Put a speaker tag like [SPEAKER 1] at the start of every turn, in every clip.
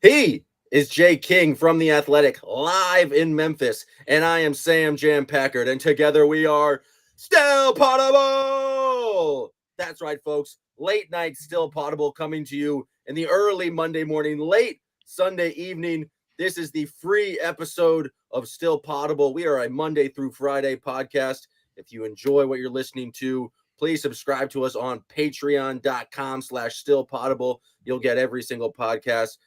[SPEAKER 1] He is Jay King from The Athletic, live in Memphis, and I am Sam Jam Packard, and together we are Still Poddable. That's right, folks. Late night Still Poddable coming to you in the early Monday morning, late Sunday evening. This is the free episode of Still Poddable. We are a Monday through Friday podcast. If you enjoy what you're listening to, please subscribe to us on patreon.com/stillpotable. You'll get every single podcast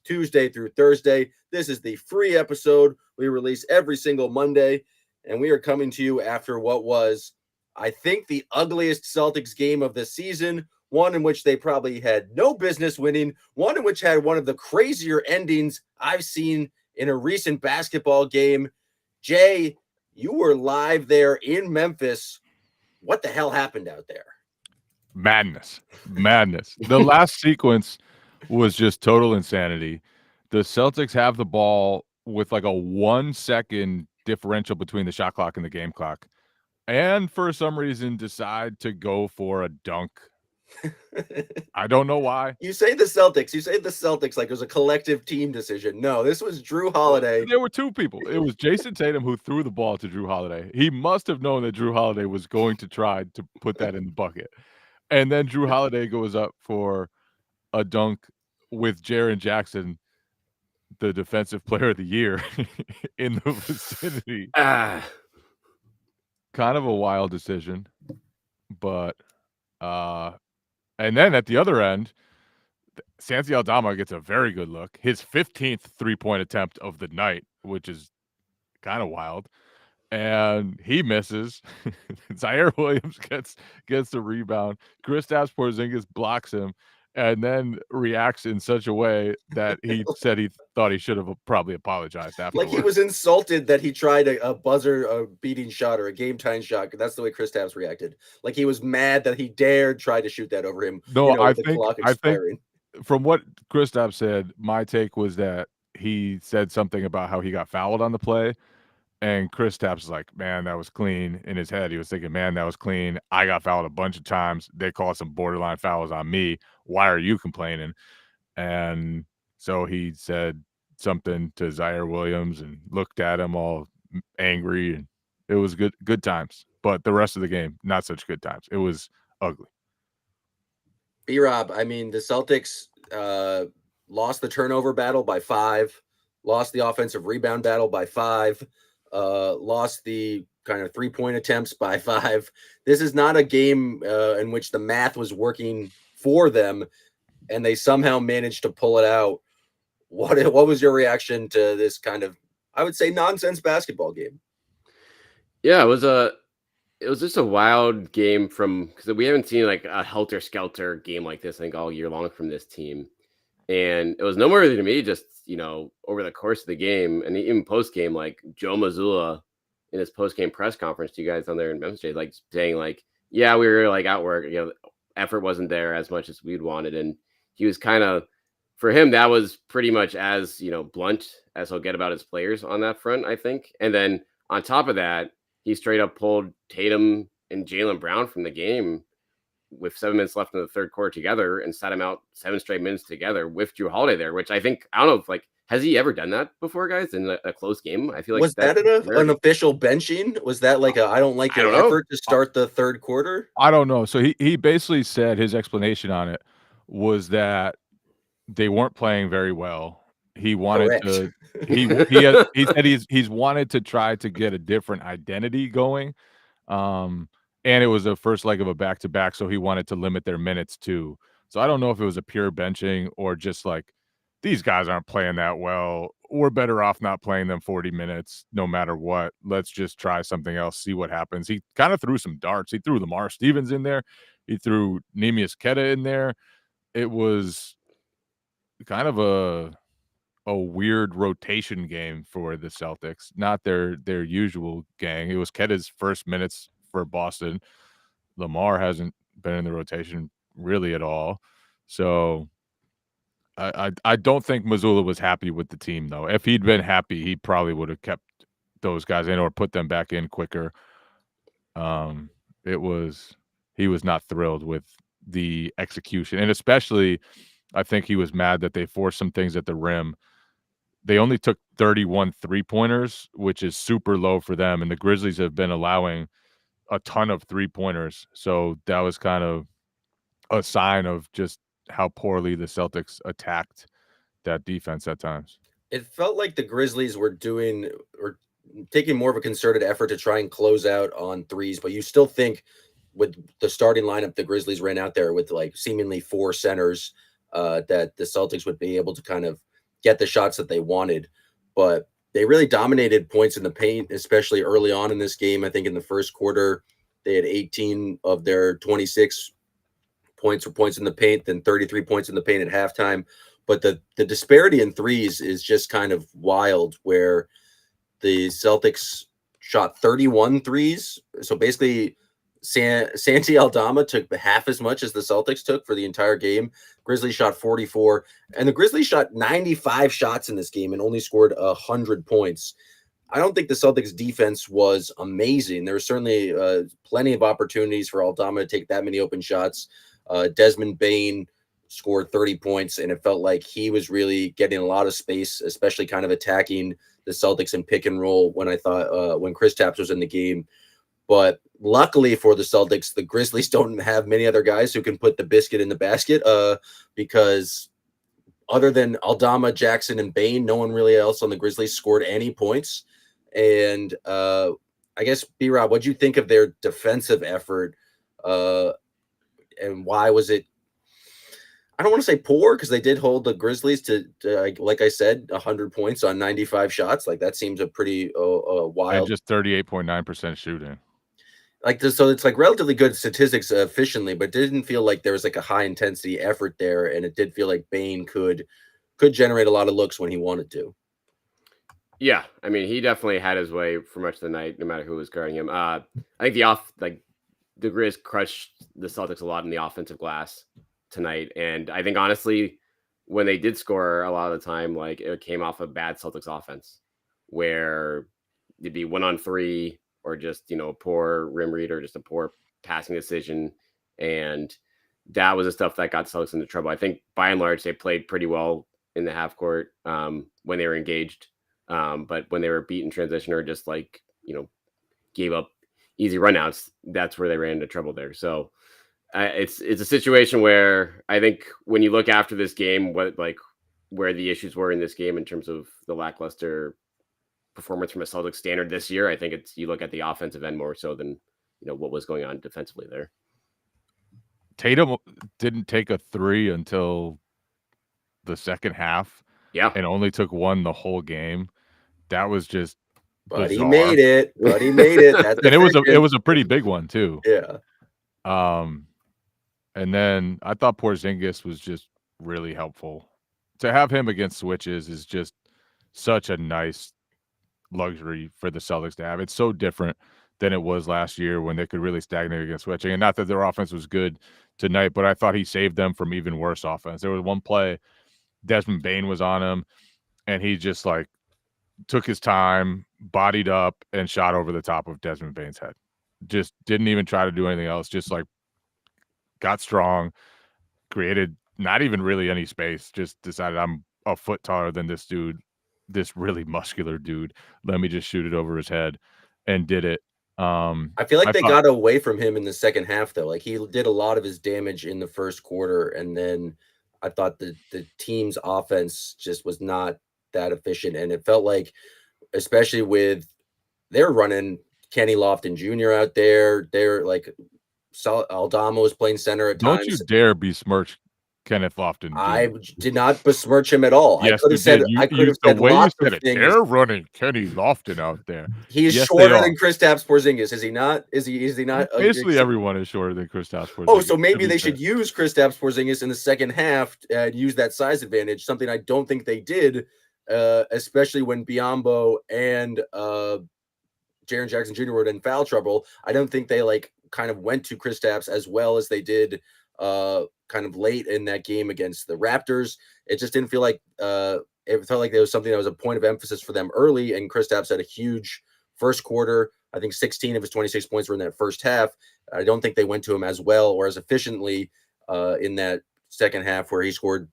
[SPEAKER 1] Tuesday through Thursday. This is the free episode we release every single Monday, and we are coming to you after what was, I think, the ugliest Celtics game of the season, one in which they probably had no business winning, one in which had one of the crazier endings I've seen in a recent basketball game. Jay, you were live there in Memphis. What the hell happened out there?
[SPEAKER 2] Madness. The last sequence was just total insanity. The Celtics have the ball with like a 1 second differential between the shot clock and the game clock, and for some reason decide to go for a dunk. I don't know why.
[SPEAKER 1] You say the Celtics like it was a collective team decision. No, this was Drew Holiday.
[SPEAKER 2] There were two people. It was Jason Tatum who threw the ball to Drew Holiday. He must have known that Drew Holiday was going to try to put that in the bucket. And then Drew Holiday goes up for a dunk with Jaren Jackson, the defensive player of the year, in the vicinity. Kind of a wild decision. But and then at the other end, Santi Aldama gets a very good look. His 15th three-point attempt of the night, which is kind of wild. And he misses. Zaire Williams gets the rebound. Kristaps Porzingis blocks him and then reacts in such a way that he said he thought he should have probably apologized afterwards.
[SPEAKER 1] Like he was insulted that he tried a buzzer beating shot or a game-tying shot. That's the way Kristaps reacted. Like he was mad that he dared try to shoot that over him.
[SPEAKER 2] No, I think from what Kristaps said, my take was that he said something about how he got fouled on the play. And Kristaps is like, man, that was clean. In his head, he was thinking, man, that was clean. I got fouled a bunch of times. They called some borderline fouls on me. Why are you complaining? And so he said something to Zaire Williams and looked at him all angry. And it was good times. But the rest of the game, not such good times. It was ugly.
[SPEAKER 1] B-Rob, I mean, the Celtics lost the turnover battle by 5, lost the offensive rebound battle by 5. Lost the kind of 3-point attempts by 5. This is not a game in which the math was working for them, and they somehow managed to pull it out. What was your reaction to this kind of, I would say, nonsense basketball game?
[SPEAKER 3] Yeah, it was just a wild game because we haven't seen like a helter-skelter game like this, I think, all year long from this team. And it was noteworthy to me just, over the course of the game and even post-game, like Joe Mazzulla in his post-game press conference to you guys on there in Memphis, like saying like, yeah, we were like outworked, effort wasn't there as much as we'd wanted. And he was kind of, for him, that was pretty much as, blunt as he'll get about his players on that front, I think. And then on top of that, he straight up pulled Tatum and Jaylen Brown from the game with 7 minutes left in the third quarter together and sat him out 7 straight minutes together with Drew Holiday there, which I think, I don't know if like, has he ever done that before, guys, in a close game? I feel like
[SPEAKER 1] was that an official benching? Was that like I don't like your effort to start the third quarter?
[SPEAKER 2] I don't know. So he basically said his explanation on it was that they weren't playing very well. He wanted to he said he's wanted to try to get a different identity going. And it was the first leg of a back-to-back, so he wanted to limit their minutes too. So I don't know if it was a pure benching or just like, these guys aren't playing that well. We're better off not playing them 40 minutes no matter what. Let's just try something else, see what happens. He kind of threw some darts. He threw Lamar Stevens in there. He threw Neemias Queta in there. It was kind of a weird rotation game for the Celtics, not their usual gang. It was Queta's first minutes for Boston. Lamar hasn't been in the rotation really at all. So I don't think Mazzulla was happy with the team, though. If he'd been happy, he probably would have kept those guys in or put them back in quicker. He was not thrilled with the execution, and especially I think he was mad that they forced some things at the rim. They only took 31 3-pointers, which is super low for them, and the Grizzlies have been allowing a ton of 3-pointers. So that was kind of a sign of just how poorly the Celtics attacked that defense at times.
[SPEAKER 1] It felt like the Grizzlies were doing or taking more of a concerted effort to try and close out on threes, but you still think with the starting lineup the Grizzlies ran out there with like seemingly 4 centers that the Celtics would be able to kind of get the shots that they wanted. But they really dominated points in the paint, especially early on in this game. I think in the first quarter, they had 18 of their 26 points were points in the paint, then 33 points in the paint at halftime. But the disparity in threes is just kind of wild, where the Celtics shot 31 threes. So basically, Santi Aldama took half as much as the Celtics took for the entire game. Grizzlies shot 44, and the Grizzlies shot 95 shots in this game and only scored 100 points. I don't think the Celtics defense was amazing. There were certainly plenty of opportunities for Aldama to take that many open shots. Desmond Bane scored 30 points, and it felt like he was really getting a lot of space, especially kind of attacking the Celtics in pick and roll when I thought when Kristaps was in the game. But luckily for the Celtics, the Grizzlies don't have many other guys who can put the biscuit in the basket because other than Aldama, Jackson, and Bane, no one really else on the Grizzlies scored any points. And I guess, B-Rob, what'd you think of their defensive effort and why was it, I don't want to say poor, because they did hold the Grizzlies to like I said, 100 points on 95 shots. Like that seems a pretty wild.
[SPEAKER 2] And just 38.9% shooting.
[SPEAKER 1] Like this, so it's like relatively good statistics efficiently, but it didn't feel like there was like a high intensity effort there, and it did feel like Bane could generate a lot of looks when he wanted to.
[SPEAKER 3] Yeah, I mean, he definitely had his way for much of the night, no matter who was guarding him. I think the Grizz crushed the Celtics a lot in the offensive glass tonight, and I think honestly, when they did score, a lot of the time, like it came off a bad Celtics offense, where it'd be 1-on-3 or just a poor rim read or just a poor passing decision, and that was the stuff that got Celtics into trouble. I think by and large they played pretty well in the half court when they were engaged. But when they were beat in transition or just gave up easy runouts, that's where they ran into trouble there. So it's a situation where I think when you look after this game, where the issues were in this game in terms of the lackluster performance from a Celtics standard this year, I think you look at the offensive end more so than what was going on defensively there.
[SPEAKER 2] Tatum didn't take a 3 until the second half.
[SPEAKER 3] Yeah,
[SPEAKER 2] and only took 1 the whole game. That was just
[SPEAKER 1] But
[SPEAKER 2] bizarre.
[SPEAKER 1] he made it. That's
[SPEAKER 2] and it was a pretty big one too.
[SPEAKER 1] Yeah.
[SPEAKER 2] And then I thought Porzingis was just really helpful. To have him against switches is just such a nice luxury for the Celtics to have. It's so different than it was last year when they could really stagnate against switching. And not that their offense was good tonight, but I thought he saved them from even worse offense. There was one play, Desmond Bane was on him, and he just took his time, bodied up, and shot over the top of Desmond Bane's head. Just didn't even try to do anything else. Just got strong, created not even really any space. Just decided I'm a foot taller than this dude, this really muscular dude. Let me just shoot it over his head, and did it.
[SPEAKER 1] I feel like they got away from him in the second half, though. Like he did a lot of his damage in the first quarter, and then I thought the team's offense just was not that efficient, and it felt like, especially with they're running Kenny Lofton Jr. out there, they're Aldama was playing center at times.
[SPEAKER 2] Don't you dare besmirch Kenneth Lofton Jr.
[SPEAKER 1] I did not besmirch him at all.
[SPEAKER 2] Yes,
[SPEAKER 1] I could have said
[SPEAKER 2] the way you said it.
[SPEAKER 1] things.
[SPEAKER 2] They're running Kenny Lofton out there.
[SPEAKER 1] He's shorter than Kristaps Porzingis, is he not? Is he not?
[SPEAKER 2] Basically, everyone is shorter than Kristaps Porzingis.
[SPEAKER 1] Oh, so maybe they should use Kristaps Porzingis in the second half and use that size advantage. Something I don't think they did, especially when Biyombo and Jaren Jackson Jr. were in foul trouble. I don't think they kind of went to Kristaps as well as they did kind of late in that game against the Raptors. It just didn't feel like it felt like there was something that was a point of emphasis for them early, and Kristaps had a huge first quarter. I think 16 of his 26 points were in that first half. I don't think they went to him as well or as efficiently in that second half, where he scored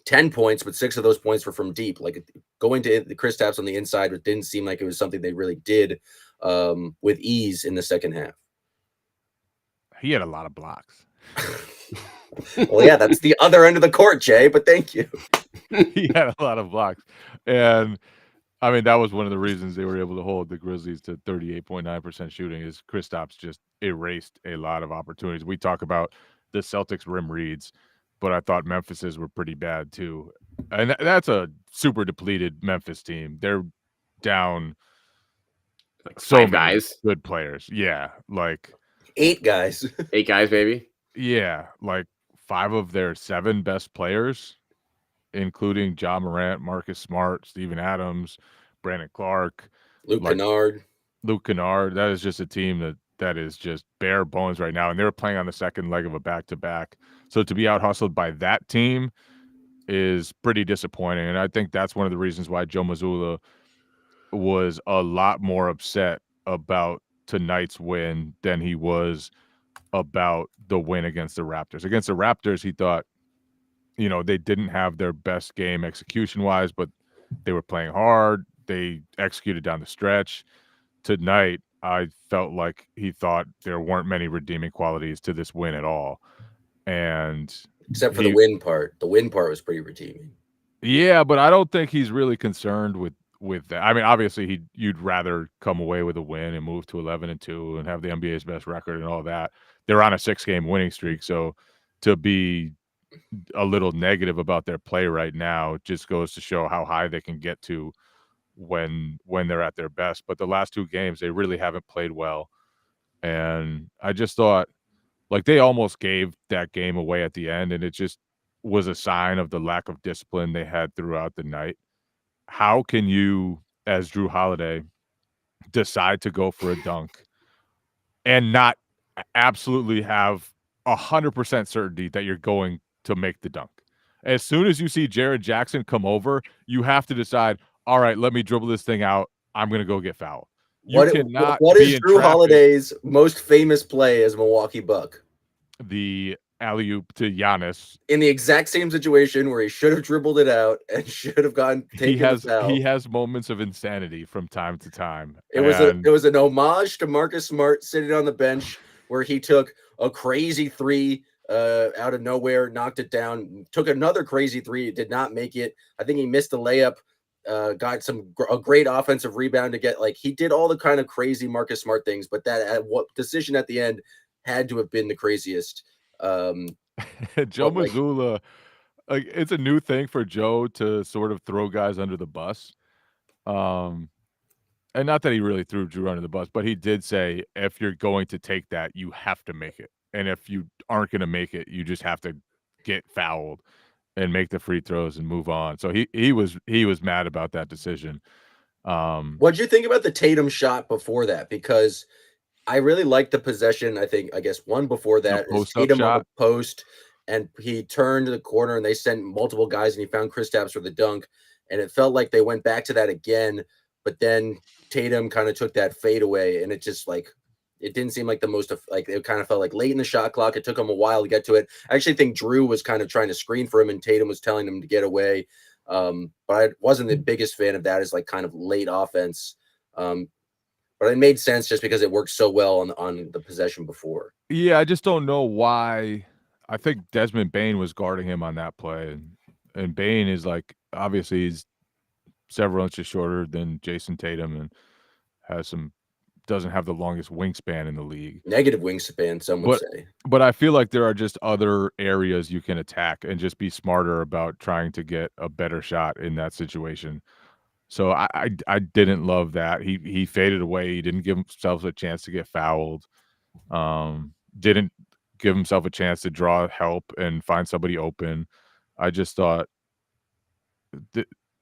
[SPEAKER 1] 10 points, but 6 of those points were from deep. Like going to the Kristaps on the inside, it didn't seem like it was something they really did with ease in the second half.
[SPEAKER 2] He had a lot of blocks.
[SPEAKER 1] Well, yeah, that's the other end of the court, Jay, but thank you.
[SPEAKER 2] He had a lot of blocks. And I mean, that was one of the reasons they were able to hold the Grizzlies to 38.9% shooting is Kristaps just erased a lot of opportunities. We talk about the Celtics rim reads, but I thought Memphis's were pretty bad too. And that's a super depleted Memphis team. They're down
[SPEAKER 3] like
[SPEAKER 2] so
[SPEAKER 3] 5
[SPEAKER 2] many
[SPEAKER 3] guys,
[SPEAKER 2] good players. Yeah, like
[SPEAKER 1] 8 guys.
[SPEAKER 3] 8 guys maybe.
[SPEAKER 2] Yeah, like 5 of their 7 best players, including Ja Morant, Marcus Smart, Steven Adams, Brandon Clark,
[SPEAKER 1] Luke
[SPEAKER 2] like
[SPEAKER 1] Kennard.
[SPEAKER 2] Luke Kennard. That is just a team that is just bare bones right now, and they're playing on the second leg of a back-to-back. So to be out hustled by that team is pretty disappointing, and I think that's one of the reasons why Joe Mazzulla was a lot more upset about tonight's win than he was about the win against the Raptors. Against the Raptors, he thought, you know, they didn't have their best game execution-wise, but they were playing hard. They executed down the stretch. Tonight, I felt like he thought there weren't many redeeming qualities to this win at all. And
[SPEAKER 1] except for the win part. The win part was pretty redeeming.
[SPEAKER 2] Yeah, but I don't think he's really concerned with that. I mean, obviously you'd rather come away with a win and move to 11-2 and have the NBA's best record and all that. They're on a 6-game winning streak, so to be a little negative about their play right now just goes to show how high they can get to when they're at their best. But the last 2 games, they really haven't played well. And I just thought, like, they almost gave that game away at the end, and it just was a sign of the lack of discipline they had throughout the night. How can you, as Drew Holiday, decide to go for a dunk and not absolutely have 100% certainty that you're going to make the dunk? As soon as you see Jared Jackson come over, you have to decide, all right, let me dribble this thing out. I'm going to go get fouled.
[SPEAKER 1] What is Drew Holiday's most famous play as a Milwaukee Buck?
[SPEAKER 2] The alley-oop to Giannis.
[SPEAKER 1] In the exact same situation where he should have dribbled it out and should have taken the foul.
[SPEAKER 2] He has moments of insanity from time to time.
[SPEAKER 1] It was an homage to Marcus Smart sitting on the bench where he took a crazy 3 out of nowhere, knocked it down, took another crazy 3, did not make it. I think he missed the layup. Got a great offensive rebound to get, like, he did all the kind of crazy Marcus Smart things, but that decision at the end had to have been the craziest.
[SPEAKER 2] Joe Mazzulla, like, it's a new thing for Joe to sort of throw guys under the bus. And not that he really threw Drew under the bus, but he did say, if you're going to take that, you have to make it. And if you aren't going to make it, you just have to get fouled and make the free throws and move on. So he was mad about that decision.
[SPEAKER 1] What'd you think about the Tatum shot before that? Because I really liked the possession. I guess one before that is Tatum on the post, and he turned the corner and they sent multiple guys and he found Kristaps for the dunk. And it felt like they went back to that again, but then Tatum kind of took that fade away, and it just, like, it didn't seem like the most, like, it kind of felt like late in the shot clock. It took him a while to get to it. I actually think Drew was kind of trying to screen for him and Tatum was telling him to get away. But I wasn't the biggest fan of that as, like, kind of late offense. But it made sense just because it worked so well on the possession before.
[SPEAKER 2] Yeah, I just don't know why. I think Desmond Bane was guarding him on that play. And Bane is, like, obviously he's several inches shorter than Jason Tatum and doesn't have the longest wingspan in the league.
[SPEAKER 1] Negative wingspan, some would say.
[SPEAKER 2] But I feel like there are just other areas you can attack and just be smarter about trying to get a better shot in that situation. So I didn't love that. He faded away. He didn't give himself a chance to get fouled. Didn't give himself a chance to draw help and find somebody open. I just thought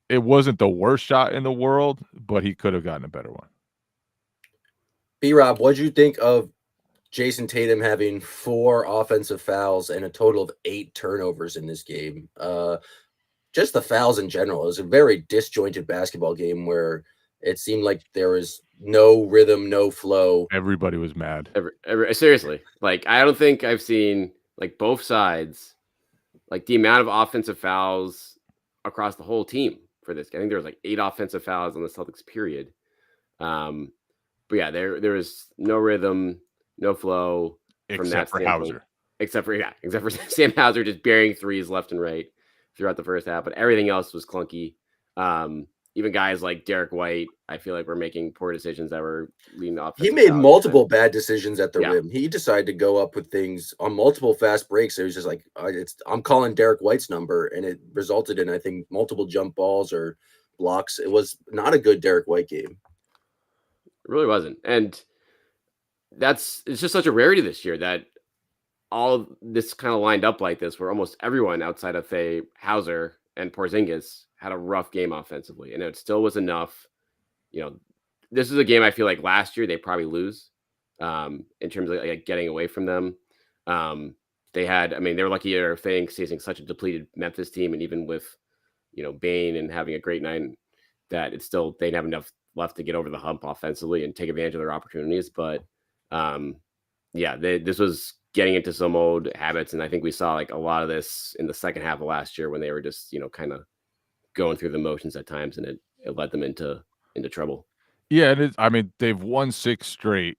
[SPEAKER 2] it wasn't the worst shot in the world, but he could have gotten a better one.
[SPEAKER 1] B-Rob, what did you think of Jason Tatum having 4 offensive fouls and a total of 8 turnovers in this game? Just the fouls in general. It was a very disjointed basketball game where it seemed like there was no rhythm, no flow.
[SPEAKER 2] Everybody was mad.
[SPEAKER 3] Seriously. Like, I don't think I've seen, like, both sides, like, the amount of offensive fouls across the whole team for this. I think there was like 8 offensive fouls on the Celtics period. But yeah, there was no rhythm, no flow from that
[SPEAKER 2] Except for
[SPEAKER 3] standpoint.
[SPEAKER 2] Hauser.
[SPEAKER 3] Except for Sam Hauser just burying threes left and right throughout the first half, but everything else was clunky. Even guys like Derek White, I feel like were making poor decisions that were leading off.
[SPEAKER 1] He made multiple bad decisions at the rim. He decided to go up with things on multiple fast breaks. It was just like, I'm calling Derek White's number, and it resulted in, I think, multiple jump balls or blocks. It was not a good Derek White game.
[SPEAKER 3] It really wasn't. And it's just such a rarity this year that all this kind of lined up like this, where almost everyone outside of Hauser and Porzingis had a rough game offensively, and it still was enough. This is a game I feel like last year they probably lose in terms of like getting away from them. They were lucky they're facing such a depleted Memphis team, and even with Bane and having a great night, that it's still they didn't have enough left to get over the hump offensively and take advantage of their opportunities. But this was getting into some old habits, and I think we saw like a lot of this in the second half of last year when they were just kind of going through the motions at times, and it led them into trouble.
[SPEAKER 2] Yeah, they've won 6 straight,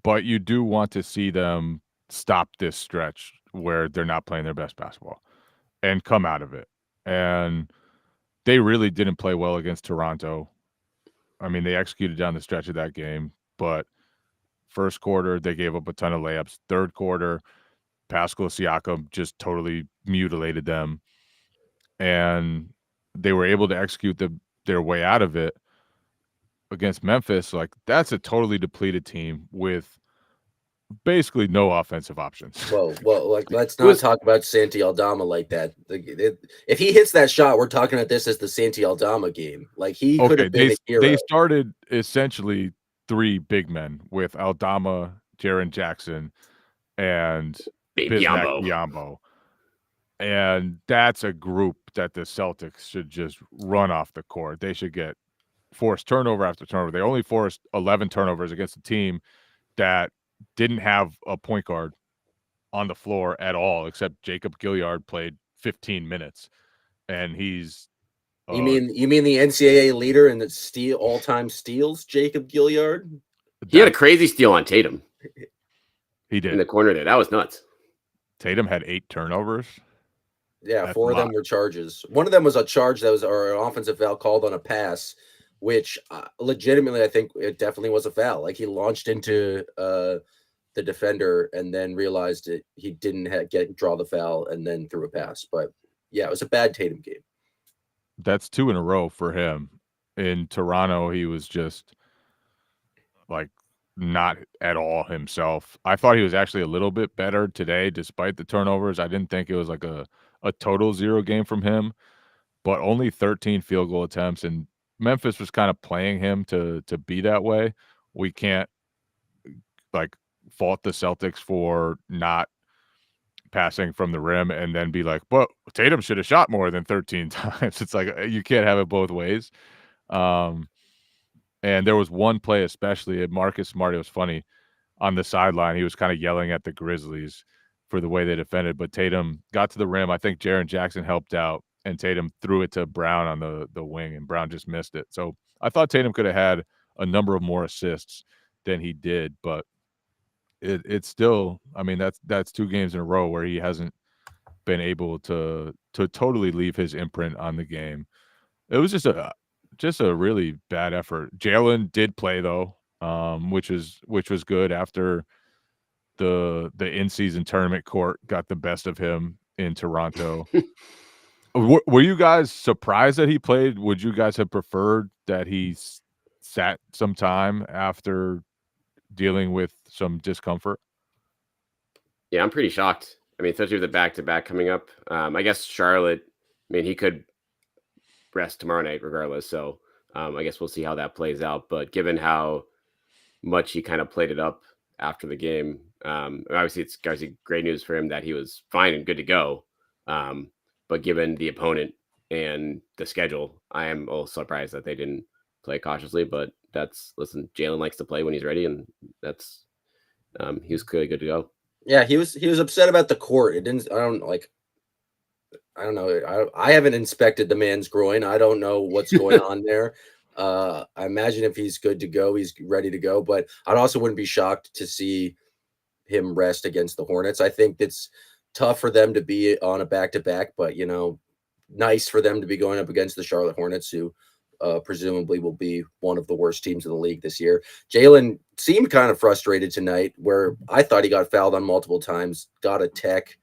[SPEAKER 2] but you do want to see them stop this stretch where they're not playing their best basketball and come out of it. And they really didn't play well against Toronto. They executed down the stretch of that game, but first quarter, they gave up a ton of layups. Third quarter, Pascal Siakam just totally mutilated them. And they were able to execute their way out of it against Memphis. Like, that's a totally depleted team with basically no offensive options.
[SPEAKER 1] Well, like, let's not talk about Santi Aldama like that. If he hits that shot, we're talking about this as the Santi Aldama game. Like, he could have been a hero.
[SPEAKER 2] They started essentially 3 big men with Aldama, Jaren Jackson, and Bismack Biyombo. And that's a group that the Celtics should just run off the court. They should get forced turnover after turnover. They only forced 11 turnovers against a team that didn't have a point guard on the floor at all, except Jacob Gilyard played 15 minutes. And he's
[SPEAKER 1] You mean the NCAA leader in the all-time steals, Jacob Gilyard?
[SPEAKER 3] He had a crazy steal on Tatum.
[SPEAKER 2] He did.
[SPEAKER 3] In the corner there. That was nuts.
[SPEAKER 2] Tatum had 8 turnovers.
[SPEAKER 1] Yeah, that's 4 of them were charges. One of them was a charge that was an offensive foul called on a pass, which legitimately I think it definitely was a foul. Like, he launched into the defender and then realized he didn't draw the foul and then threw a pass. But yeah, it was a bad Tatum game.
[SPEAKER 2] That's 2 in a row for him. In Toronto, he was just like not at all himself. I thought he was actually a little bit better today, despite the turnovers. I didn't think it was like a total 0 game from him, but only 13 field goal attempts. And Memphis was kind of playing him to be that way. We can't like fault the Celtics for not passing from the rim and then be like, but Tatum should have shot more than 13 times. It's like, you can't have it both ways. And there was one play, especially Marcus Smart. It was funny on the sideline. He was kind of yelling at the Grizzlies for the way they defended, but Tatum got to the rim. I think Jaren Jackson helped out, and Tatum threw it to Brown on the wing, and Brown just missed it. So I thought Tatum could have had a number of more assists than he did, but it's still, that's 2 games in a row where he hasn't been able to totally leave his imprint on the game. It was just a really bad effort. Jalen did play though, which was good after the in-season tournament court got the best of him in Toronto. Were you guys surprised that he played? Would you guys have preferred that he sat some time after dealing with some discomfort?
[SPEAKER 3] Yeah, I'm pretty shocked. Especially with the back-to-back coming up. I guess Charlotte, he could rest tomorrow night regardless. So I guess we'll see how that plays out. But given how much he kind of played it up after the game, obviously it's great news for him that he was fine and good to go. But given the opponent and the schedule, I am a little surprised that they didn't play cautiously. But Jalen likes to play when he's ready, and he was clearly good to go.
[SPEAKER 1] Yeah, he was upset about the court. I don't know. I haven't inspected the man's groin. I don't know what's going on there. I imagine if he's good to go, he's ready to go. But I also wouldn't be shocked to see him rest against the Hornets. I think it's tough for them to be on a back-to-back, but nice for them to be going up against the Charlotte Hornets, who presumably will be one of the worst teams in the league this year. Jalen seemed kind of frustrated tonight, where I thought he got fouled on multiple times, got a tech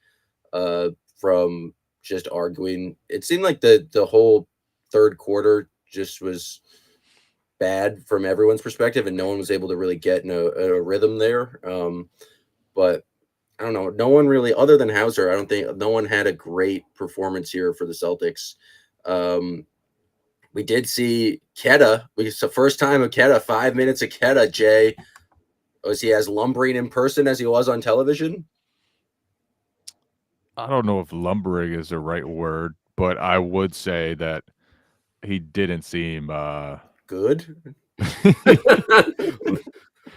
[SPEAKER 1] from just arguing. It seemed like the whole third quarter just was bad from everyone's perspective, and no one was able to really get in a rhythm there. But I don't know. No one really, other than Hauser, I don't think no one had a great performance here for the Celtics. We did see Keta. It's the first time of Keta, 5 minutes of Keta, Jay. Was he as lumbering in person as he was on television?
[SPEAKER 2] I don't know if lumbering is the right word, but I would say that he didn't seem
[SPEAKER 1] good.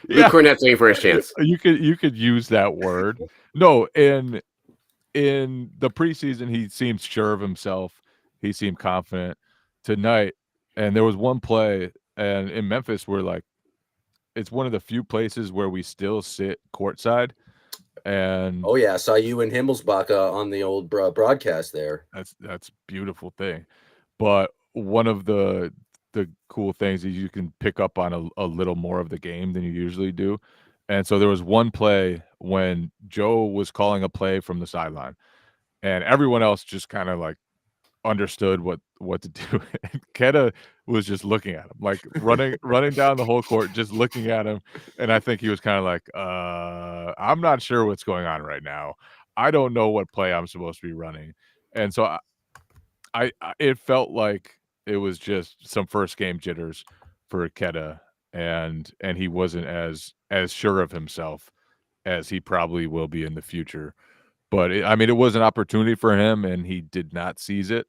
[SPEAKER 3] Luke Cornett's waiting for his chance.
[SPEAKER 2] You could use that word. No, in the preseason, he seemed sure of himself. He seemed confident. Tonight, and there was one play, and in Memphis, we're like, it's one of the few places where we still sit courtside. And
[SPEAKER 1] oh yeah, I saw you and Himmelsbach on the old broadcast there.
[SPEAKER 2] That's a beautiful thing. But one of the cool things is you can pick up on a little more of the game than you usually do. And so there was one play when Joe was calling a play from the sideline, and everyone else just kind of like understood what to do. And Keta was just looking at him, like running down the whole court, just looking at him. And I think he was kind of like, I'm not sure what's going on right now. I don't know what play I'm supposed to be running. And so I it felt like it was just some first game jitters for Keta, and he wasn't as sure of himself as he probably will be in the future. But it was an opportunity for him, and he did not seize it.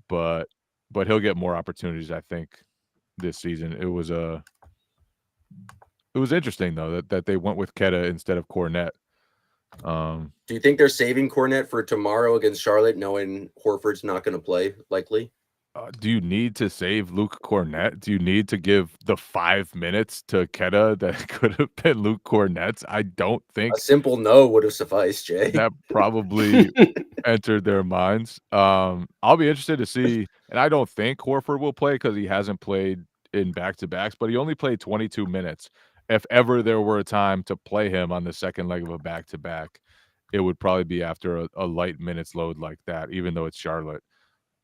[SPEAKER 2] But he'll get more opportunities, I think, this season. It was interesting though that they went with Keta instead of Cornette.
[SPEAKER 1] Do you think they're saving Cornette for tomorrow against Charlotte, knowing Horford's not going to play likely?
[SPEAKER 2] Do you need to save Luke Cornette? Do you need to give the 5 minutes to Keta that could have been Luke Cornette's? I don't think
[SPEAKER 1] a simple no would have sufficed, Jay.
[SPEAKER 2] That probably entered their minds. I'll be interested to see, and I don't think Horford will play because he hasn't played in back-to-backs, but he only played 22 minutes. If ever there were a time to play him on the second leg of a back-to-back, it would probably be after a light minutes load like that, even though it's Charlotte.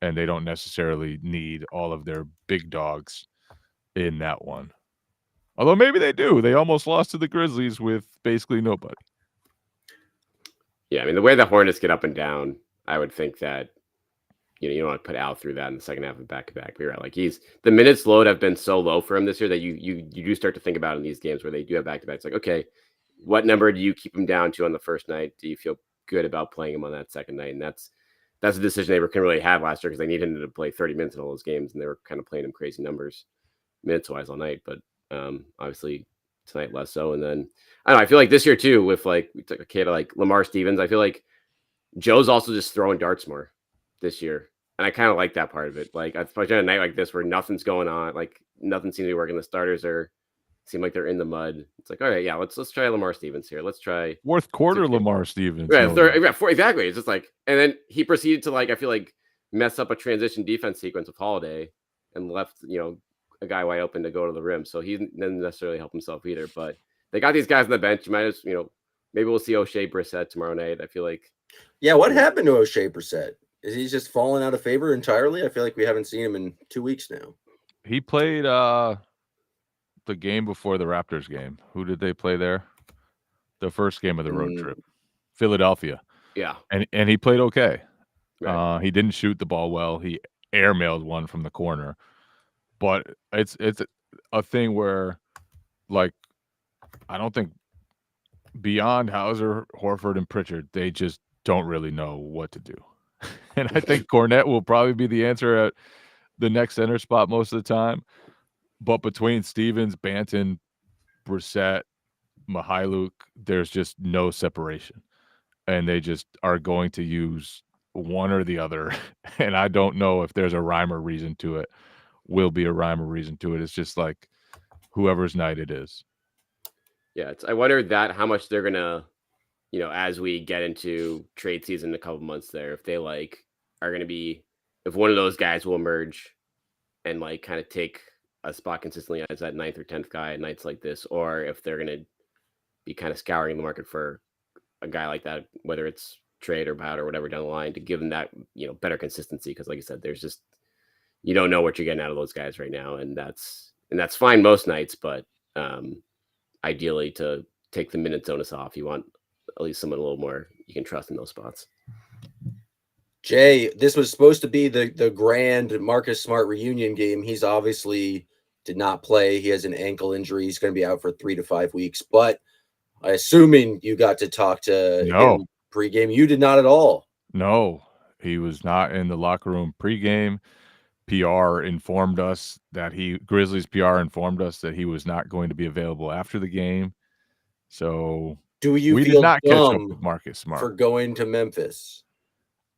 [SPEAKER 2] And they don't necessarily need all of their big dogs in that one. Although maybe they do. They almost lost to the Grizzlies with basically nobody.
[SPEAKER 3] Yeah, I mean, the way the Hornets get up and down, I would think that, you don't want to put Al through that in the second half of back-to-back. But you're right. Like the minutes load have been so low for him this year that you do start to think about in these games where they do have back-to-backs. Like, okay, what number do you keep him down to on the first night? Do you feel good about playing him on that second night? And that's a decision they couldn't really have last year because they needed him to play 30 minutes in all those games, and they were kind of playing him crazy numbers minutes-wise all night. But obviously tonight less so. And then I don't know. I feel like this year too, with like we took a kid like Lamar Stevens. I feel like Joe's also just throwing darts more this year, and I kind of like that part of it. Like especially on a night like this where nothing's going on, like nothing seems to be working. The starters seem like they're in the mud. It's like, all right, yeah, let's try Lamar Stevens here. Let's try
[SPEAKER 2] fourth quarter Lamar Stevens.
[SPEAKER 3] Right, exactly. It's just like, and then he proceeded to I feel like mess up a transition defense sequence with Holiday and left a guy wide open to go to the rim. So he didn't necessarily help himself either. But they got these guys on the bench. You might as maybe we'll see O'Shea Brissett tomorrow night. I feel like.
[SPEAKER 1] Yeah, what happened to O'Shea Brissett? Is he just fallen out of favor entirely? I feel like we haven't seen him in 2 weeks now.
[SPEAKER 2] He played the game before the Raptors game. Who did they play there? The first game of the road trip. Philadelphia.
[SPEAKER 3] Yeah.
[SPEAKER 2] And he played okay.
[SPEAKER 3] Right.
[SPEAKER 2] He didn't shoot the ball well. He airmailed one from the corner. But it's a thing where, like, I don't think beyond Hauser, Horford, and Pritchard, they just don't really know what to do. And I think Cornette will probably be the answer at the next center spot most of the time. But between Stevens, Banton, Brissett, Mihailuk, there's just no separation. And they just are going to use one or the other, and I don't know if there's a rhyme or reason to it. Will be a rhyme or reason to it. It's just like whoever's night it is.
[SPEAKER 3] Yeah, I wonder how much they're gonna, as we get into trade season in a couple months there, if they are gonna be, if one of those guys will emerge and kind of take a spot consistently as that 9th or 10th guy at nights like this, or if they're gonna be kind of scouring the market for a guy like that, whether it's trade or buyout or whatever down the line, to give them that better consistency. Because like I said, there's just, you don't know what you're getting out of those guys right now, and that's fine most nights, but ideally to take the minutes onus off, you want at least someone a little more you can trust in those spots.
[SPEAKER 1] Jay, this was supposed to be the grand Marcus Smart reunion game. He's obviously did not play. He has an ankle injury. He's going to be out for 3 to 5 weeks. But assuming you got to talk to him pregame, you did not at all.
[SPEAKER 2] No, he was not in the locker room pregame. PR informed us that Grizzlies PR informed us that he was not going to be available after the game. So
[SPEAKER 1] do you
[SPEAKER 2] we
[SPEAKER 1] feel
[SPEAKER 2] did not catch up
[SPEAKER 1] dumb
[SPEAKER 2] with Marcus Smart
[SPEAKER 1] for going to Memphis?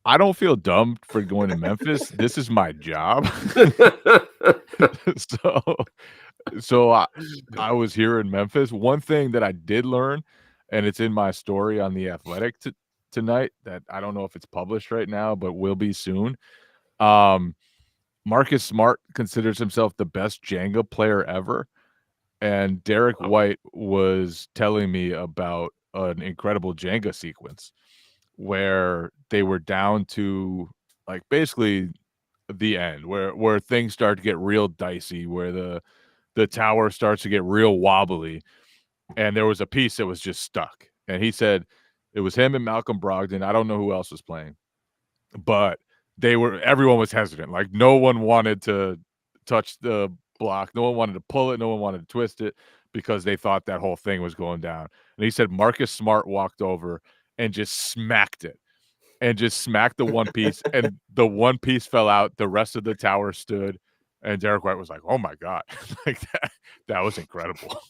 [SPEAKER 2] I don't feel dumb for going to Memphis. This is my job. So I was here in Memphis. One thing that I did learn, and it's in my story on The Athletic tonight, that I don't know if it's published right now, but will be soon. Marcus Smart considers himself the best Jenga player ever. And Derek White was telling me about an incredible Jenga sequence where they were down to basically the end, where things start to get real dicey, where the tower starts to get real wobbly, and there was a piece that was just stuck. And he said it was him and Malcolm Brogdon. I don't know who else was playing, but everyone was hesitant. Like, no one wanted to touch the block. No one wanted to pull it. No one wanted to twist it because they thought that whole thing was going down. And he said Marcus Smart walked over and just smacked it. And just smacked the one piece, and the one piece fell out. The rest of the tower stood, and Derek White was like, "Oh my god, that was incredible."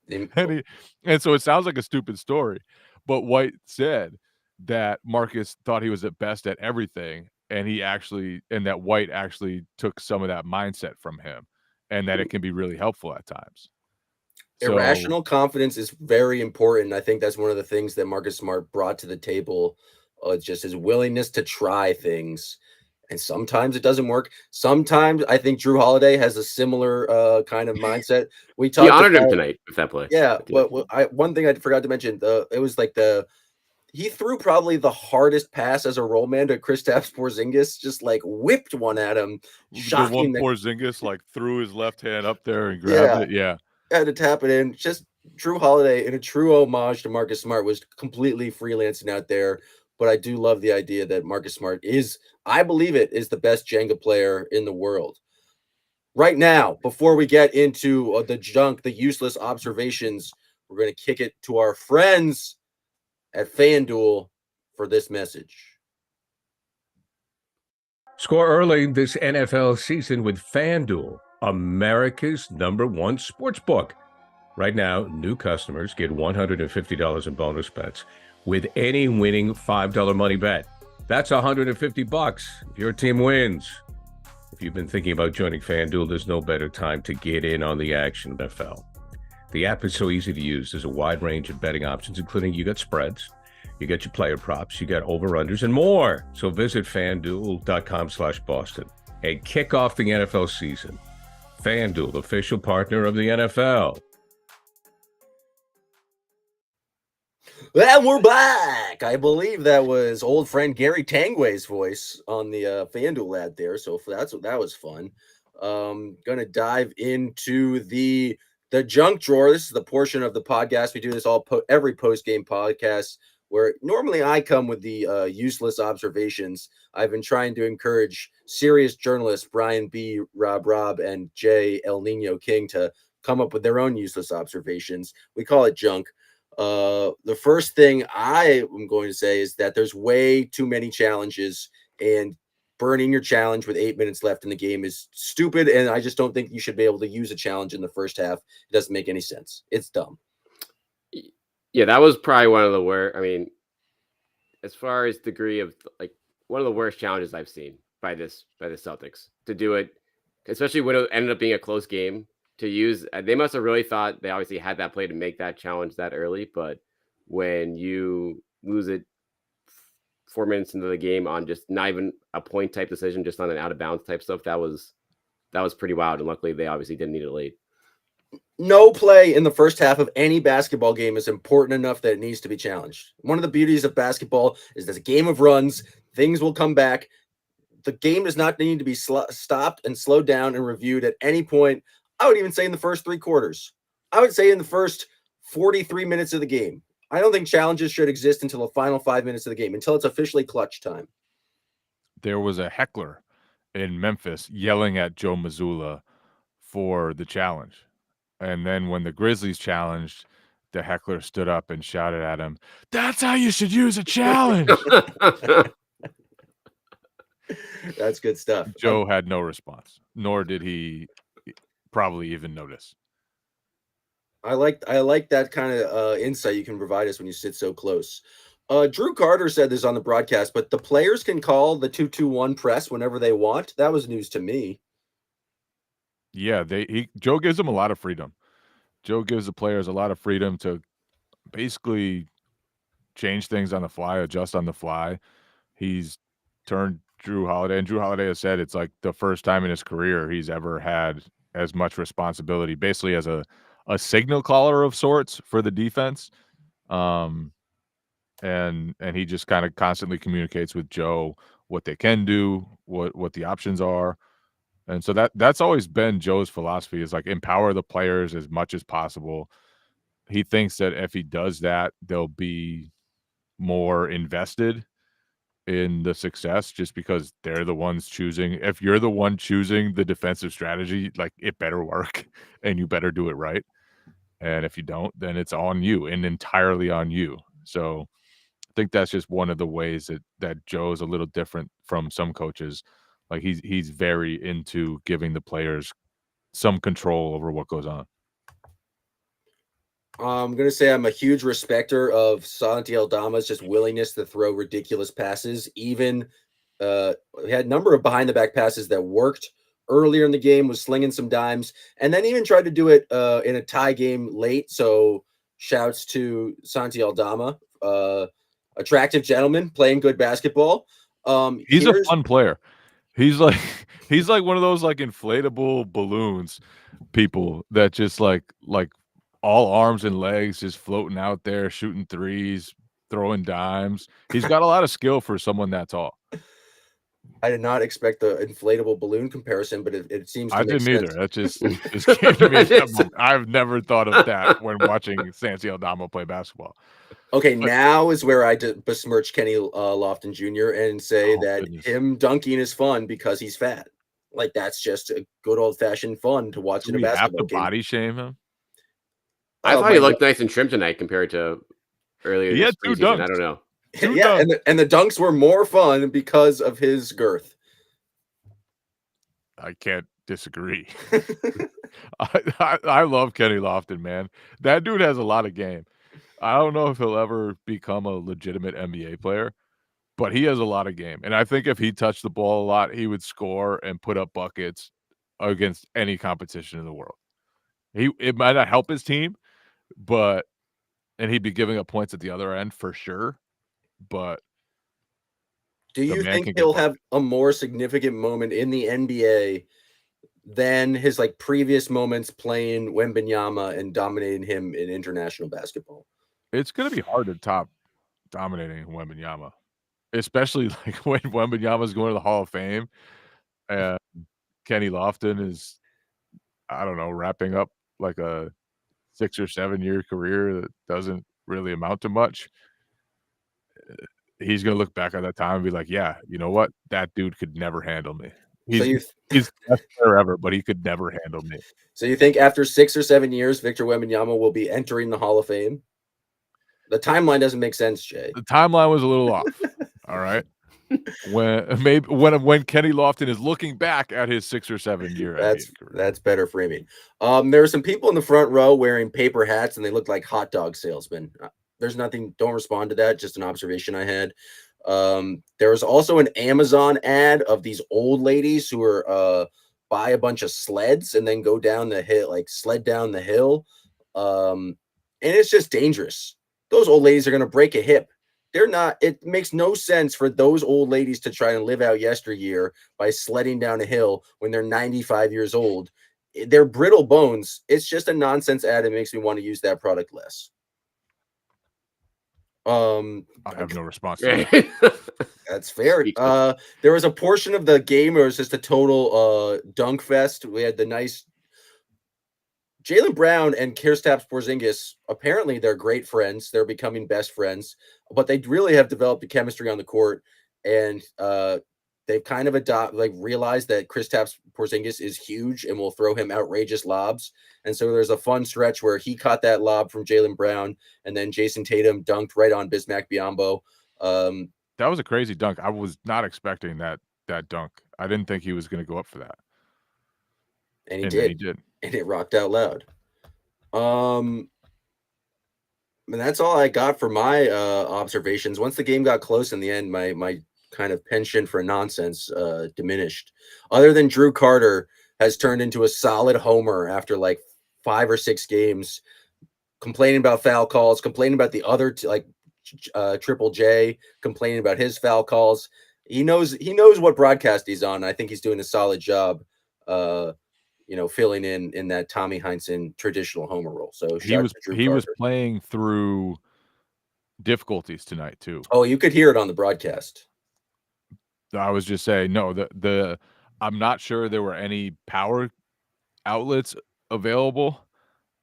[SPEAKER 2] and so it sounds like a stupid story, but White said that Marcus thought he was at best at everything, and that White actually took some of that mindset from him, and that it can be really helpful at times.
[SPEAKER 1] Irrational confidence is very important. I think that's one of the things that Marcus Smart brought to the table. Just his willingness to try things, and sometimes it doesn't work. Sometimes I think Drew Holiday has a similar kind of mindset. We talked.
[SPEAKER 3] He honored him tonight with that play.
[SPEAKER 1] Yeah, but one thing I forgot to mention, it was he threw probably the hardest pass as a roll man to Kristaps Porzingis, just whipped one at him. Shocking.
[SPEAKER 2] The one Porzingis threw his left hand up there and grabbed it. Yeah,
[SPEAKER 1] had to tap it in. Just Drew Holiday, in a true homage to Marcus Smart, was completely freelancing out there. But I do love the idea that Marcus Smart I believe it is the best Jenga player in the world. Right now, before we get into the junk, the useless observations, we're going to kick it to our friends at FanDuel for this message.
[SPEAKER 4] Score early this NFL season with FanDuel, America's #1 sportsbook. Right now, new customers get $150 in bonus bets with any winning $5 money bet. That's $150 if your team wins. If you've been thinking about joining FanDuel, there's no better time to get in on the action, NFL. The app is so easy to use. There's a wide range of betting options, including you got spreads, you got your player props, you got over-unders, and more. So visit FanDuel.com/Boston and kick off the NFL season. FanDuel, official partner of the NFL.
[SPEAKER 1] And we're back. I believe that was old friend Gary Tanguay's voice on the FanDuel ad there. So that was fun. Gonna dive into the junk drawer. This is the portion of the podcast. We do this every post-game podcast where normally I come with the useless observations. I've been trying to encourage serious journalists Brian B., Rob, and J. El Nino King to come up with their own useless observations. We call it junk. The first thing I am going to say is that there's way too many challenges, and burning your challenge with 8 minutes left in the game is stupid. And I just don't think you should be able to use a challenge in the first half. It doesn't make any sense. It's dumb.
[SPEAKER 3] Yeah, that was probably one of the worst. I mean, as far as degree of one of the worst challenges I've seen by the Celtics to do it, especially when it ended up being a close game. To use, they must have really thought they obviously had that play to make that challenge that early, but when you lose it 4 minutes into the game on just not even a point type decision, just on an out of bounds type stuff, that was pretty wild. And luckily, they obviously didn't need it late.
[SPEAKER 1] No play in the first half of any basketball game is important enough that it needs to be challenged. One of the beauties of basketball is there's a game of runs. Things will come back. The game does not need to be stopped and slowed down and reviewed at any point. I would even say in the first 3 quarters. I would say in the first 43 minutes of the game. I don't think challenges should exist until the final 5 minutes of the game, until it's officially clutch time.
[SPEAKER 2] There was a heckler in Memphis yelling at Joe Mazzulla for the challenge. And then when the Grizzlies challenged, the heckler stood up and shouted at him, "That's how you should use a challenge."
[SPEAKER 1] That's good stuff.
[SPEAKER 2] Joe had no response, nor did he probably even notice.
[SPEAKER 1] I like that kind of insight you can provide us when you sit so close. Drew Carter said this on the broadcast, but the players can call the 2-2-1 press whenever they want. That was news to me.
[SPEAKER 2] Yeah, Joe gives them a lot of freedom. Joe gives the players a lot of freedom to basically change things on the fly, adjust on the fly. He's turned Drew Holiday, and Drew Holiday has said it's like the first time in his career he's ever had as much responsibility, basically as a signal caller of sorts for the defense. And he just kind of constantly communicates with Joe what they can do, what the options are. And so that's always been Joe's philosophy, is like empower the players as much as possible. He thinks that if he does that, they'll be more invested in the success, just because they're the ones choosing. If you're the one choosing the defensive strategy, like, it better work and you better do it right. And if you don't, then it's on you and entirely on you. So I think that's just one of the ways that Joe's a little different from some coaches. Like, he's very into giving the players some control over what goes on.
[SPEAKER 1] I'm going to say I'm a huge respecter of Santi Aldama's just willingness to throw ridiculous passes. Even we had a number of behind the back passes that worked earlier in the game, was slinging some dimes, and then even tried to do it in a tie game late. So shouts to Santi Aldama, attractive gentleman playing good basketball.
[SPEAKER 2] He's a fun player. He's like one of those like inflatable balloons people that just like all arms and legs, just floating out there, shooting threes, throwing dimes. He's got a lot of skill for someone that tall.
[SPEAKER 1] I did not expect the inflatable balloon comparison, but it seems to
[SPEAKER 2] I
[SPEAKER 1] make
[SPEAKER 2] didn't
[SPEAKER 1] sense.
[SPEAKER 2] either. That just came to me. I've never thought of that when watching Santi Aldama play basketball.
[SPEAKER 1] Okay, now is where I besmirch Kenny Lofton Jr. and say that him dunking is fun because he's fat. Like, that's just a good old-fashioned fun to watch in a basketball game.
[SPEAKER 2] Body shame him?
[SPEAKER 3] I thought he looked nice and trimmed tonight compared to earlier.
[SPEAKER 2] He had 2 dunks.
[SPEAKER 3] I don't know.
[SPEAKER 1] Yeah, and the dunks were more fun because of his girth.
[SPEAKER 2] I can't disagree. I love Kenny Lofton, man. That dude has a lot of game. I don't know if he'll ever become a legitimate NBA player, but he has a lot of game. And I think if he touched the ball a lot, he would score and put up buckets against any competition in the world. It might not help his team, and he'd be giving up points at the other end for sure. But
[SPEAKER 1] do you think he'll have a more significant moment in the NBA than his like previous moments playing Wembanyama and dominating him in international basketball?
[SPEAKER 2] It's going to be hard to top dominating Wembanyama, especially like when Wembanyama's going to the Hall of Fame and Kenny Lofton is, I don't know, wrapping up like a 6 or 7 year career that doesn't really amount to much. He's going to look back at that time and be like, yeah, you know what? That dude could never handle me. He's the best player ever, but he could never handle me.
[SPEAKER 1] So you think after 6 or 7 years, Victor Wembanyama will be entering the Hall of Fame? The timeline doesn't make sense, Jay.
[SPEAKER 2] The timeline was a little off. All right. When Kenny Lofton is looking back at his 6 or 7 year career.
[SPEAKER 1] That's better framing. There were some people in the front row wearing paper hats and they looked like hot dog salesmen. There's nothing, don't respond to that, just an observation I had. There was also an Amazon ad of these old ladies who are buy a bunch of sleds and then go down the hill, like sled down the hill. And it's just dangerous. Those old ladies are going to break a hip. They're not, it makes no sense for those old ladies to try and live out yesteryear by sledding down a hill when they're 95 years old. They're brittle bones. It's just a nonsense ad. It makes me want to use that product less.
[SPEAKER 2] I have no response to that.
[SPEAKER 1] That's fair. There was a portion of the game where it was just a total dunk fest. We had the nice Jaylen Brown and Kristaps Porzingis. Apparently, they're great friends. They're becoming best friends, but they really have developed a chemistry on the court, and they've kind of realized that Kristaps Porzingis is huge and will throw him outrageous lobs. And so there's a fun stretch where he caught that lob from Jaylen Brown, and then Jason Tatum dunked right on Bismack Biyombo.
[SPEAKER 2] That was a crazy dunk. I was not expecting that dunk. I didn't think he was going to go up for that.
[SPEAKER 1] And he did. And it rocked out loud. And that's all I got for my observations. Once the game got close in the end, my kind of penchant for nonsense diminished. Other than Drew Carter has turned into a solid homer after like 5 or 6 games, complaining about foul calls, complaining about the other Triple J, complaining about his foul calls. He knows what broadcast he's on. I think he's doing a solid job filling in that Tommy Heinsohn traditional homer role. So
[SPEAKER 2] he was playing through difficulties tonight too.
[SPEAKER 1] Oh, you could hear it on the broadcast.
[SPEAKER 2] I was just saying, no, I'm not sure there were any power outlets available,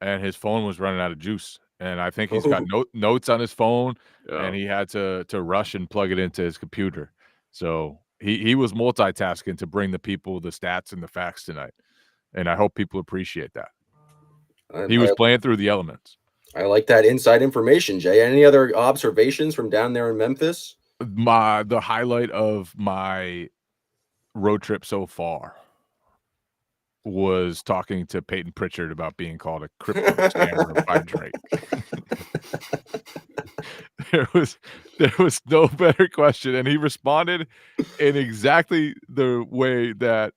[SPEAKER 2] and his phone was running out of juice. And I think he's got notes on his phone, and he had to rush and plug it into his computer. So he was multitasking to bring the people the stats and the facts tonight. And I hope people appreciate that. He was playing through the elements.
[SPEAKER 1] I like that inside information, Jay. Any other observations from down there in Memphis?
[SPEAKER 2] The highlight of my road trip so far was talking to Peyton Pritchard about being called a crypto scammer by Drake. There was no better question, and he responded in exactly the way that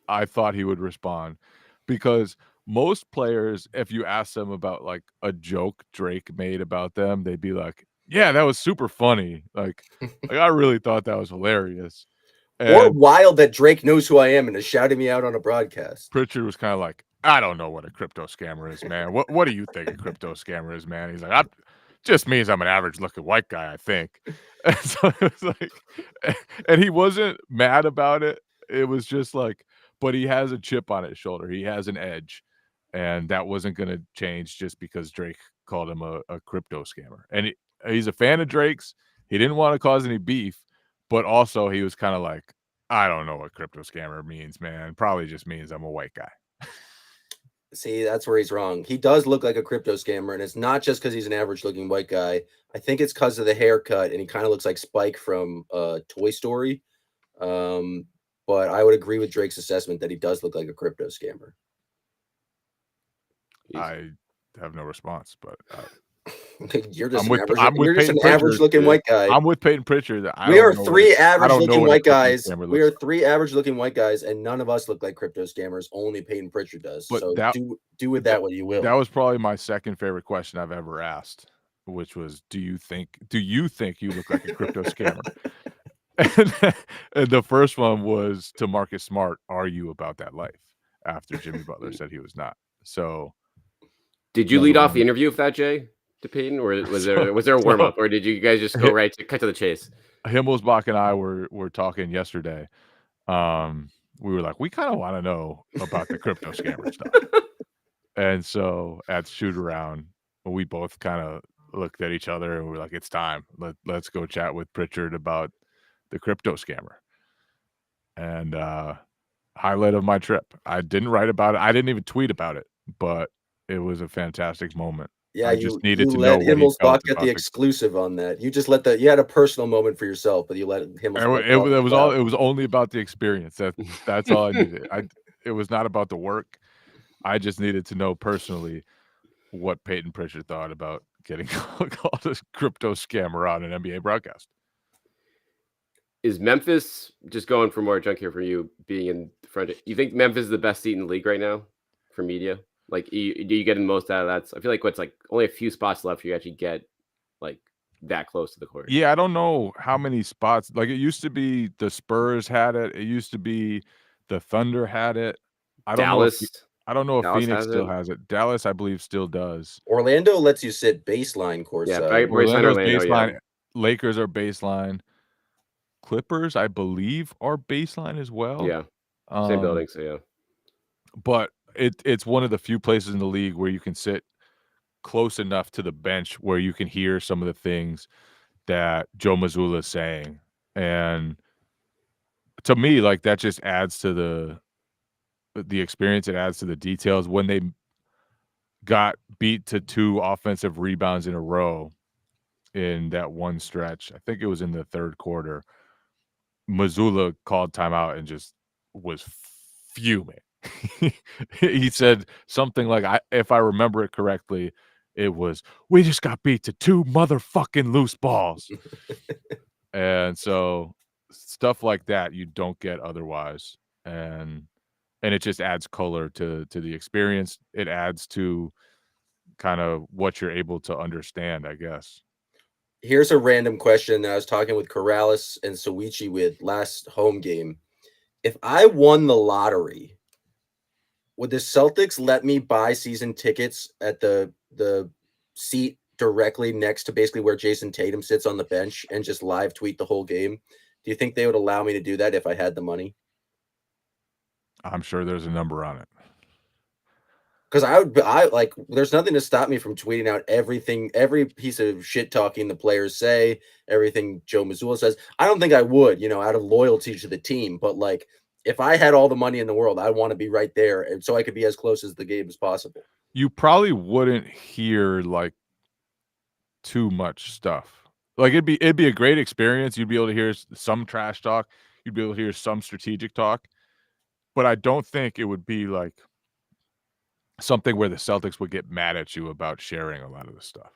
[SPEAKER 2] I thought he would respond, because most players, if you ask them about like a joke Drake made about them, they'd be like, yeah, that was super funny. Like I really thought that was hilarious.
[SPEAKER 1] Or wild that Drake knows who I am and is shouting me out on a broadcast.
[SPEAKER 2] Pritchard was kind of like, I don't know what a crypto scammer is, man. What do you think a crypto scammer is, man? He's like, just means I'm an average looking white guy, I think. And so it was like, and he wasn't mad about it. It was just like, but he has a chip on his shoulder. He has an edge, and that wasn't going to change just because Drake called him a crypto scammer. And he's a fan of Drake's. He didn't want to cause any beef, but also he was kind of like, I don't know what crypto scammer means, man. Probably just means I'm a white guy.
[SPEAKER 1] See, that's where he's wrong. He does look like a crypto scammer, and it's not just because he's an average-looking white guy. I think it's because of the haircut, and he kind of looks like Spike from Toy Story. But I would agree with Drake's assessment that he does look like a crypto scammer.
[SPEAKER 2] I have no response, but
[SPEAKER 1] you're just an average-looking white guy.
[SPEAKER 2] I'm with Peyton Pritchard.
[SPEAKER 1] We are 3 average-looking white guys. We are 3 average-looking white guys, and none of us look like crypto scammers. Only Peyton Pritchard does.
[SPEAKER 2] But
[SPEAKER 1] so do with that what you will.
[SPEAKER 2] That was probably my second favorite question I've ever asked, which was, do you think you look like a crypto scammer? And the first one was to Marcus Smart, are you about that life? After Jimmy Butler said he was not. So
[SPEAKER 3] did you lead off the interview with that, Jay, to Peyton, or was there a warm up, or did you guys just go cut to the chase?
[SPEAKER 2] Himmelsbach and I were talking yesterday. We were like, we kind of want to know about the crypto scammer stuff. And so at shoot around, we both kind of looked at each other and we were like, it's time. Let's go chat with Pritchard about the crypto scammer. And highlight of my trip. I didn't write about it. I didn't even tweet about it, but it was a fantastic moment.
[SPEAKER 1] Yeah, you let Himmelsbach get the exclusive on that. You just you had a personal moment for yourself, but you let Himmelsbach.
[SPEAKER 2] It was only about the experience. That's all I needed. It was not about the work. I just needed to know personally what Peyton Pritchard thought about getting called a crypto scammer on an NBA broadcast.
[SPEAKER 3] Is Memphis, just going for more junk here for you, being in front? You think Memphis is the best seat in the league right now for media? Like, do you get the most out of that? I feel like what's like only a few spots left. You actually get like that close to the court.
[SPEAKER 2] Yeah, I don't know how many spots. Like, it used to be the Spurs had it. It used to be the Thunder had it. I don't know if
[SPEAKER 3] Dallas
[SPEAKER 2] Phoenix
[SPEAKER 3] has
[SPEAKER 2] still
[SPEAKER 3] it.
[SPEAKER 2] has it. Dallas, I believe, still does.
[SPEAKER 1] Orlando lets you sit baseline
[SPEAKER 3] Yeah,
[SPEAKER 1] courtside.
[SPEAKER 2] Orlando's
[SPEAKER 3] Orlando, yeah.
[SPEAKER 2] baseline. Lakers are baseline. Clippers, I believe, are baseline as well.
[SPEAKER 3] Yeah, same building. So yeah,
[SPEAKER 2] But it's one of the few places in the league where you can sit close enough to the bench where you can hear some of the things that Joe Mazzulla is saying. And to me, like, that just adds to the experience. It adds to the details. When they got beat to 2 offensive rebounds in a row in that one stretch, I think it was in the third quarter, Mazzulla called timeout and just was fuming. He said something like, if I remember it correctly, it was, "We just got beat to 2 motherfucking loose balls." And so stuff like that you don't get otherwise. And it just adds color to the experience. It adds to kind of what you're able to understand, I guess.
[SPEAKER 1] Here's a random question that I was talking with Corrales and Soichi with last home game. If I won the lottery, would the Celtics let me buy season tickets at the seat directly next to basically where Jason Tatum sits on the bench and just live tweet the whole game? Do you think they would allow me to do that if I had the money?
[SPEAKER 2] I'm sure there's a number on it.
[SPEAKER 1] Because there's nothing to stop me from tweeting out everything, every piece of shit talking the players say, everything Joe Mazzulla says. I don't think I would, out of loyalty to the team. But like, if I had all the money in the world, I want to be right there, and so I could be as close as the game as possible.
[SPEAKER 2] You probably wouldn't hear like too much stuff. Like, it'd be a great experience. You'd be able to hear some trash talk. You'd be able to hear some strategic talk. But I don't think it would be like something where the Celtics would get mad at you about sharing a lot of the stuff.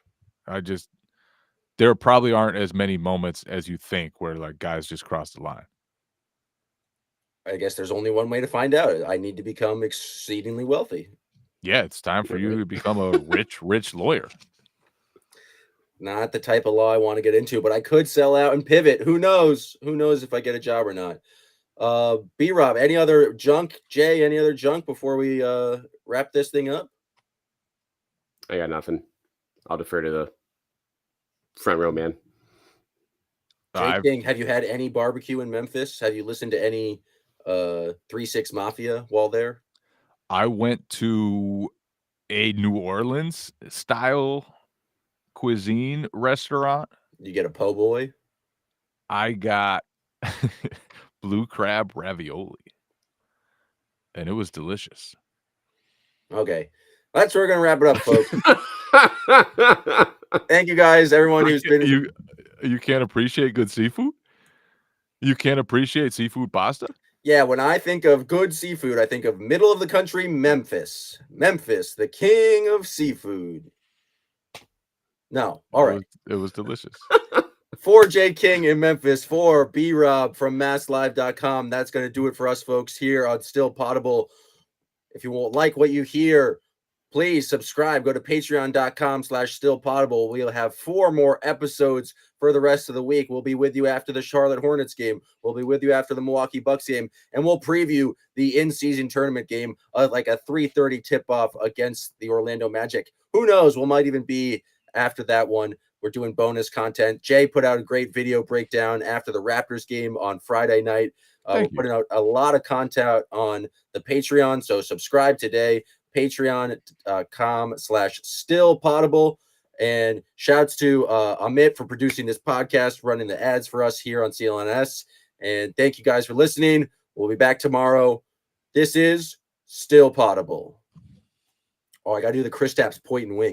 [SPEAKER 2] There probably aren't as many moments as you think where like guys just cross the line.
[SPEAKER 1] I guess there's only one way to find out. I need to become exceedingly wealthy.
[SPEAKER 2] Yeah, it's time for you to become a rich lawyer.
[SPEAKER 1] Not the type of law I want to get into, but I could sell out and pivot. Who knows? Who knows if I get a job or not? B-Rob, any other junk? Jay, any other junk before we wrap this thing up?
[SPEAKER 3] I got nothing. I'll defer to the front row man.
[SPEAKER 1] Jay King, have you had any barbecue in Memphis? Have you listened to any 3-6 Mafia while there?
[SPEAKER 2] I went to a New Orleans style cuisine restaurant.
[SPEAKER 1] You get a po' boy?
[SPEAKER 2] I got blue crab ravioli, and it was delicious.
[SPEAKER 1] Okay, that's where we're gonna wrap it up, folks. Thank you guys, everyone who's been.
[SPEAKER 2] You can't appreciate good seafood? You can't appreciate seafood pasta?
[SPEAKER 1] Yeah, when I think of good seafood, I think of middle of the country Memphis. Memphis, the king of seafood. No, all right.
[SPEAKER 2] It was delicious.
[SPEAKER 1] For Jay King in Memphis, for B-Rob from MassLive.com, that's going to do it for us, folks, here on Still Poddable. If you won't like what you hear, please subscribe. Go to patreon.com/stillpoddable. We'll have 4 more episodes for the rest of the week. We'll be with you after the Charlotte Hornets game. We'll be with you after the Milwaukee Bucks game. And we'll preview the in-season tournament game, like a 3:30 tip-off against the Orlando Magic. Who knows? We might even be after that one. We're doing bonus content. Jay put out a great video breakdown after the Raptors game on Friday night. We're putting out a lot of content on the Patreon. So subscribe today. Patreon.com/stillpoddable. And shouts to Amit for producing this podcast, running the ads for us here on CLNS. And thank you guys for listening. We'll be back tomorrow. This is Still Poddable. Oh, I got to do the Chris Tapps point and wing.